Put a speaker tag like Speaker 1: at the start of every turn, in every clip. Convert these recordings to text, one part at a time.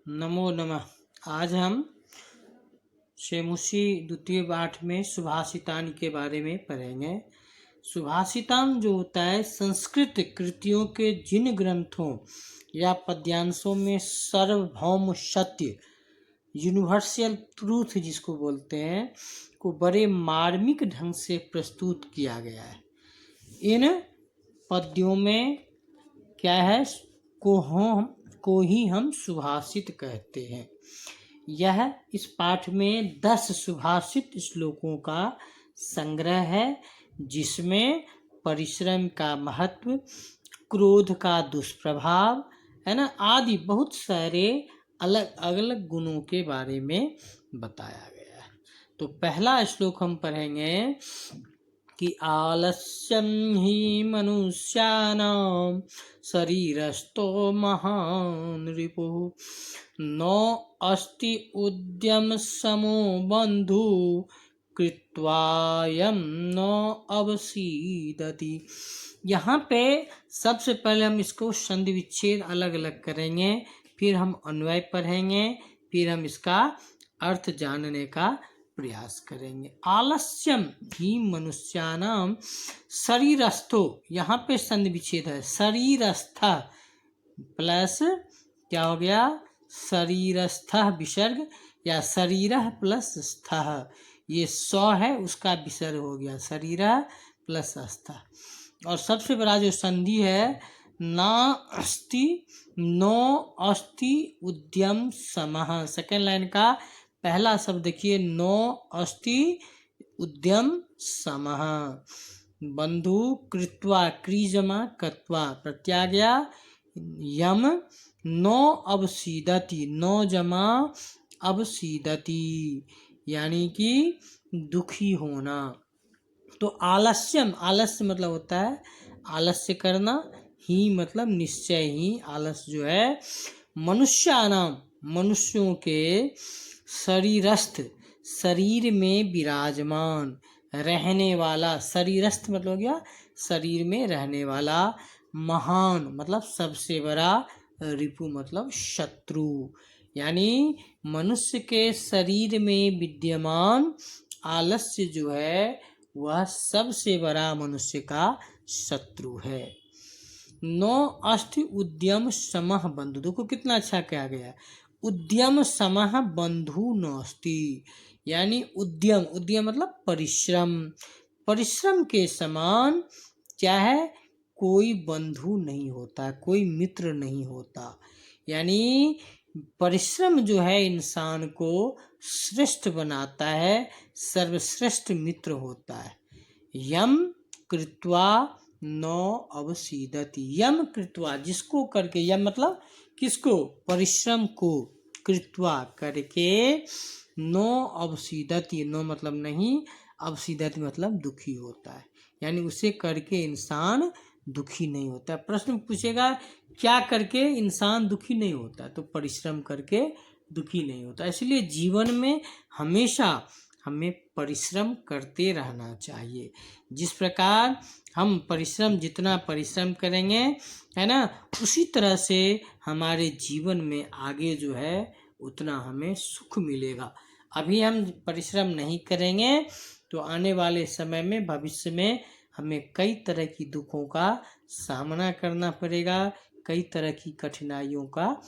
Speaker 1: नमो नमः। आज हम शेमुषी द्वितीय पाठ में सुभाषितान के बारे में पढ़ेंगे। सुभाषितान जो होता है संस्कृत कृतियों के जिन ग्रंथों या पद्यांशों में सार्वभौम सत्य यूनिवर्सल ट्रूथ जिसको बोलते हैं को बड़े मार्मिक ढंग से प्रस्तुत किया गया है। इन पद्यों में क्या है को ही हम सुभाषित कहते हैं। यह इस पाठ में 10 सुभाषित श्लोकों का संग्रह है जिसमें परिश्रम का महत्व, क्रोध का दुष्प्रभाव है ना आदि बहुत सारे अलग अलग गुणों के बारे में बताया गया है। तो पहला श्लोक हम पढ़ेंगे कि आलस्यं हि मनुष्याणां शरीरस्थो महान् रिपुः न अस्ति उद्यम समो बन्धु कृत्वायं न अवसीदति। यहाँ पे सबसे पहले हम इसको संधि विच्छेद अलग अलग करेंगे, फिर हम अन्वय पढ़ेंगे, फिर हम इसका अर्थ जानने का प्रयास करेंगे। आलस्यम ही मनुष्यानाम शरीरस्थो, यहाँ पे संधि विच्छेद है, शरीरस्थ प्लस क्या हो गया शरीरस्थ विसर्ग या शरीर प्लस स्थ, ये सौ है उसका विसर्ग हो गया शरीर प्लस स्थ। और सबसे बड़ा जो संधि है ना अस्ति नो अस्ति उद्यम समः, सेकेंड लाइन का पहला शब्द देखिए नो अस्ति उद्यम समः, बंधु कृत्वा क्रीजमा कत्वा प्रत्याज्ञा यम नो अवसीदति, नो जमा अवसीदति यानी कि दुखी होना। तो आलस्यम, आलस्य मतलब होता है आलस्य करना, ही मतलब निश्चय ही, आलस्य जो है मनुष्यानाम मनुष्यों के शरीरस्थ शरीर में विराजमान रहने वाला, शरीरस्थ मतलब हो गया शरीर में रहने वाला, महान मतलब सबसे बड़ा, रिपु मतलब शत्रु, यानी मनुष्य के शरीर में विद्यमान आलस्य जो है वह सबसे बड़ा मनुष्य का शत्रु है। नो अस्थि उद्यम समः बंधु, देखो कितना अच्छा कहा गया, उद्यम समः बंधु नास्ति, यानी उद्यम, उद्यम मतलब परिश्रम, परिश्रम के समान क्या है कोई बंधु नहीं होता, कोई मित्र नहीं होता। यानी परिश्रम जो है इंसान को श्रेष्ठ बनाता है, सर्वश्रेष्ठ मित्र होता है। यम कृत्वा नो अवसीदति, यम कृत्वा जिसको करके, यम मतलब किसको परिश्रम को, कृत्वा करके, नो अवसीदति, नो मतलब नहीं, अवसीदति मतलब दुखी होता है, यानी उसे करके इंसान दुखी नहीं होता। प्रश्न पूछेगा क्या करके इंसान दुखी नहीं होता, तो परिश्रम करके दुखी नहीं होता। इसलिए जीवन में हमेशा हमें परिश्रम करते रहना चाहिए। जिस प्रकार हम परिश्रम, जितना परिश्रम करेंगे है ना, उसी तरह से हमारे जीवन में आगे जो है उतना हमें सुख मिलेगा। अभी हम परिश्रम नहीं करेंगे तो आने वाले समय में, भविष्य में हमें कई तरह की दुखों का सामना करना पड़ेगा, कई तरह की कठिनाइयों का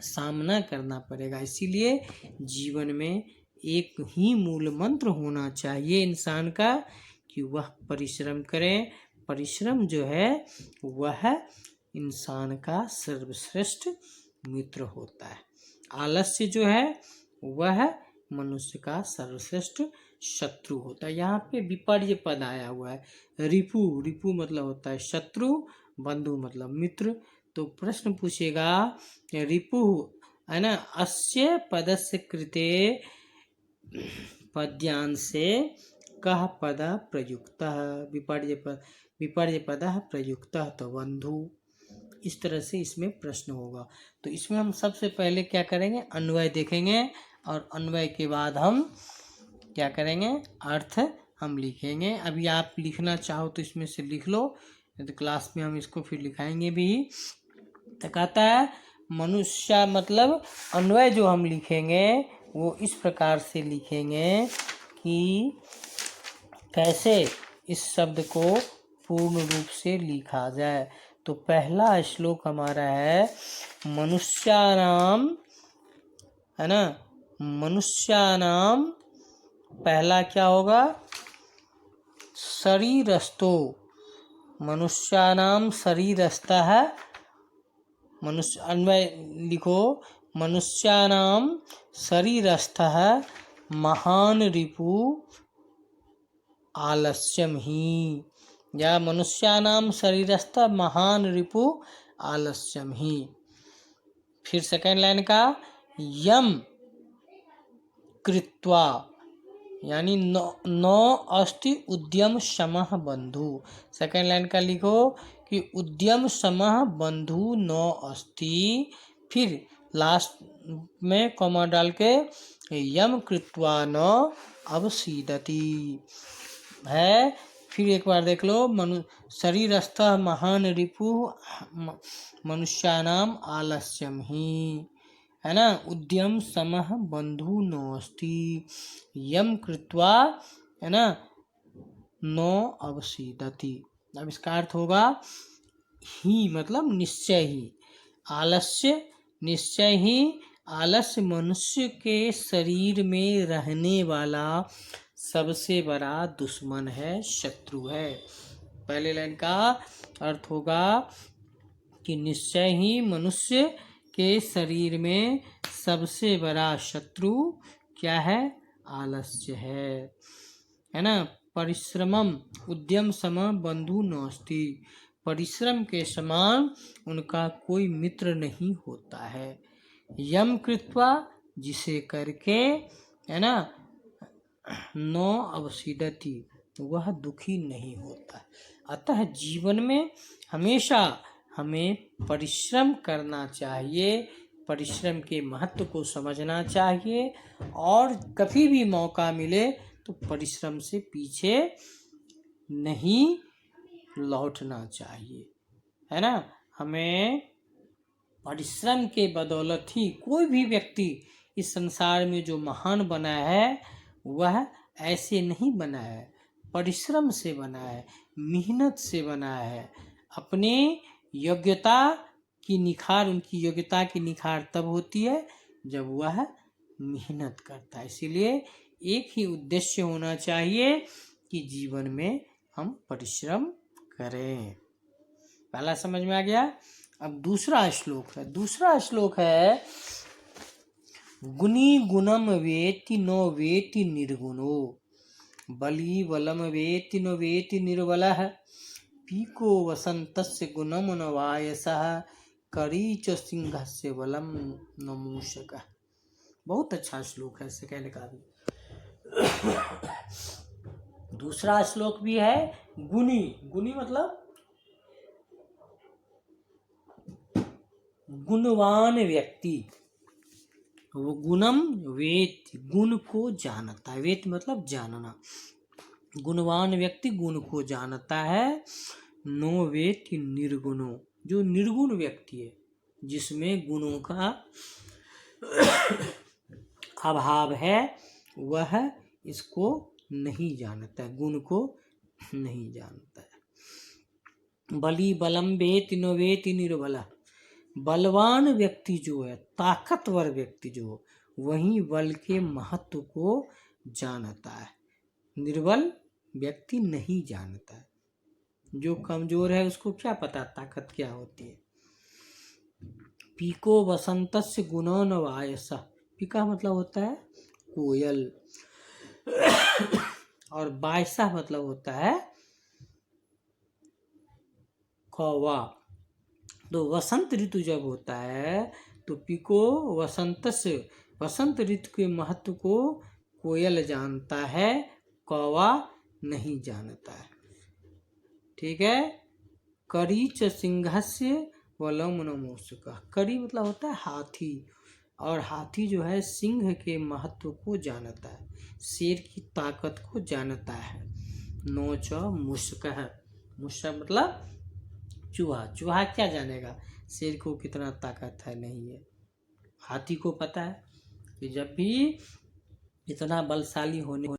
Speaker 1: सामना करना पड़ेगा। इसीलिए जीवन में एक ही मूल मंत्र होना चाहिए इंसान का कि वह परिश्रम करे। परिश्रम जो है वह इंसान का सर्वश्रेष्ठ मित्र होता है। आलस्य जो है वह मनुष्य का सर्वश्रेष्ठ शत्रु होता है। यहाँ पे विपर्य पद आया हुआ है, रिपु, रिपु मतलब होता है शत्रु, बंधु मतलब मित्र। तो प्रश्न पूछेगा रिपु है ना, अस्य पदस्य कृते पद्यांशे कः पद प्रयुक्तः, विपर्य पद प्रयुक्तः तो बंधु, इस तरह से इसमें प्रश्न होगा। तो इसमें हम सबसे पहले क्या करेंगे, अन्वय देखेंगे, और अन्वय के बाद हम क्या करेंगे, अर्थ हम लिखेंगे। अभी आप लिखना चाहो तो इसमें से लिख लो, तो क्लास में हम इसको फिर लिखाएंगे भी। तो कहता है मनुष्य मतलब अन्वय जो हम लिखेंगे वो इस प्रकार से लिखेंगे कि कैसे इस शब्द को पूर्ण रूप से लिखा जाए। तो पहला श्लोक हमारा है मनुष्यानाम, है ना, मनुष्यानाम पहला क्या होगा, शरीरस्थो, मनुष्यानाम शरीरस्थः, मनुष्य अन्वय लिखो, मनुष्यानाम शरीरस्थः महान रिपु आलस्यम ही, या मनुष्यानाम शरीरस्थ महान रिपु आलस्यम ही। फिर सेकेंड लाइन का यम कृत्वा, यानी नो अस्ति उद्यम समः बंधु। सेकेंड लाइन का लिखो कि उद्यम समः बंधु नो अस्ति, फिर लास्ट में कॉमा डाल के यम कृत्वा न अवसीदति है। फिर एक बार देख लो, शरीरस्थ महान रिपु मनुष्यानाम आलस्यम ही, है ना, उद्यम समः बंधु नोस्ति, यम कृत्वा, है ना, नो अवसीदति। अब इसका अर्थ होगा ही मतलब निश्चय ही, आलस्य निश्चय ही, आलस्य मनुष्य के शरीर में रहने वाला सबसे बड़ा दुश्मन है, शत्रु है। पहले लाइन का अर्थ होगा कि निश्चय ही मनुष्य के शरीर में सबसे बड़ा शत्रु क्या है, आलस्य है ना। परिश्रमम उद्यम सम बंधु नास्ति, परिश्रम के समान उनका कोई मित्र नहीं होता है। यम कृत्वा जिसे करके, है ना, नो अवसीदति वह दुखी नहीं होता। अतः जीवन में हमेशा हमें परिश्रम करना चाहिए, परिश्रम के महत्व को समझना चाहिए, और कभी भी मौका मिले तो परिश्रम से पीछे नहीं लौटना चाहिए, है ना। हमें परिश्रम के बदौलत ही कोई भी व्यक्ति इस संसार में जो महान बना है वह ऐसे नहीं बना है, परिश्रम से बना है, मेहनत से बना है। अपने योग्यता की निखार, उनकी योग्यता की निखार तब होती है जब वह मेहनत करता है। इसीलिए एक ही उद्देश्य होना चाहिए कि जीवन में हम परिश्रम करें। पहला समझ में आ गया। अब दूसरा श्लोक है गुणी गुणम वेति नो वेति निर्गुणो, बली बलम वेति नो वेति निर्बलः, पीको वसंतस्य गुणम न वायसः, करीच सिंहस्य बलम न मूषकः। बहुत अच्छा श्लोक है सेकेंड का भी। दूसरा श्लोक भी है गुणी, गुणी मतलब गुणवान व्यक्ति, वो गुणम वेत गुण को जानता है, वेत मतलब जानना, गुणवान व्यक्ति गुण को जानता है। नो वेत निर्गुणो, जो निर्गुण व्यक्ति है जिसमें गुणों का अभाव है वह इसको नहीं जानता है, गुण को नहीं जानता है। बली बलम वेति नो वेति निर्बला, बलवान व्यक्ति जो है, ताकतवर व्यक्ति जो, वही बल के महत्व को जानता है, निर्बल व्यक्ति नहीं जानता है। जो कमजोर है उसको क्या पता ताकत क्या होती है। पीको वसंतस्य गुणो न वायस, पीका मतलब होता है कोयल, और वायसा मतलब होता है कौवा। तो वसंत ऋतु जब होता है तो पीको वसंत से, वसंत ऋतु के महत्व को कोयल जानता है, कौवा नहीं जानता है। ठीक है। करीच सिंहस्य बलम न मूषकः, करी मतलब होता है हाथी, और हाथी जो है सिंह के महत्व को जानता है, शेर की ताकत को जानता है। नोच मूषकः, मूषक मतलब चूहा, चूहा क्या जानेगा, शेर को कितना ताकत है नहीं है। हाथी को पता है कि जब भी इतना बलशाली होने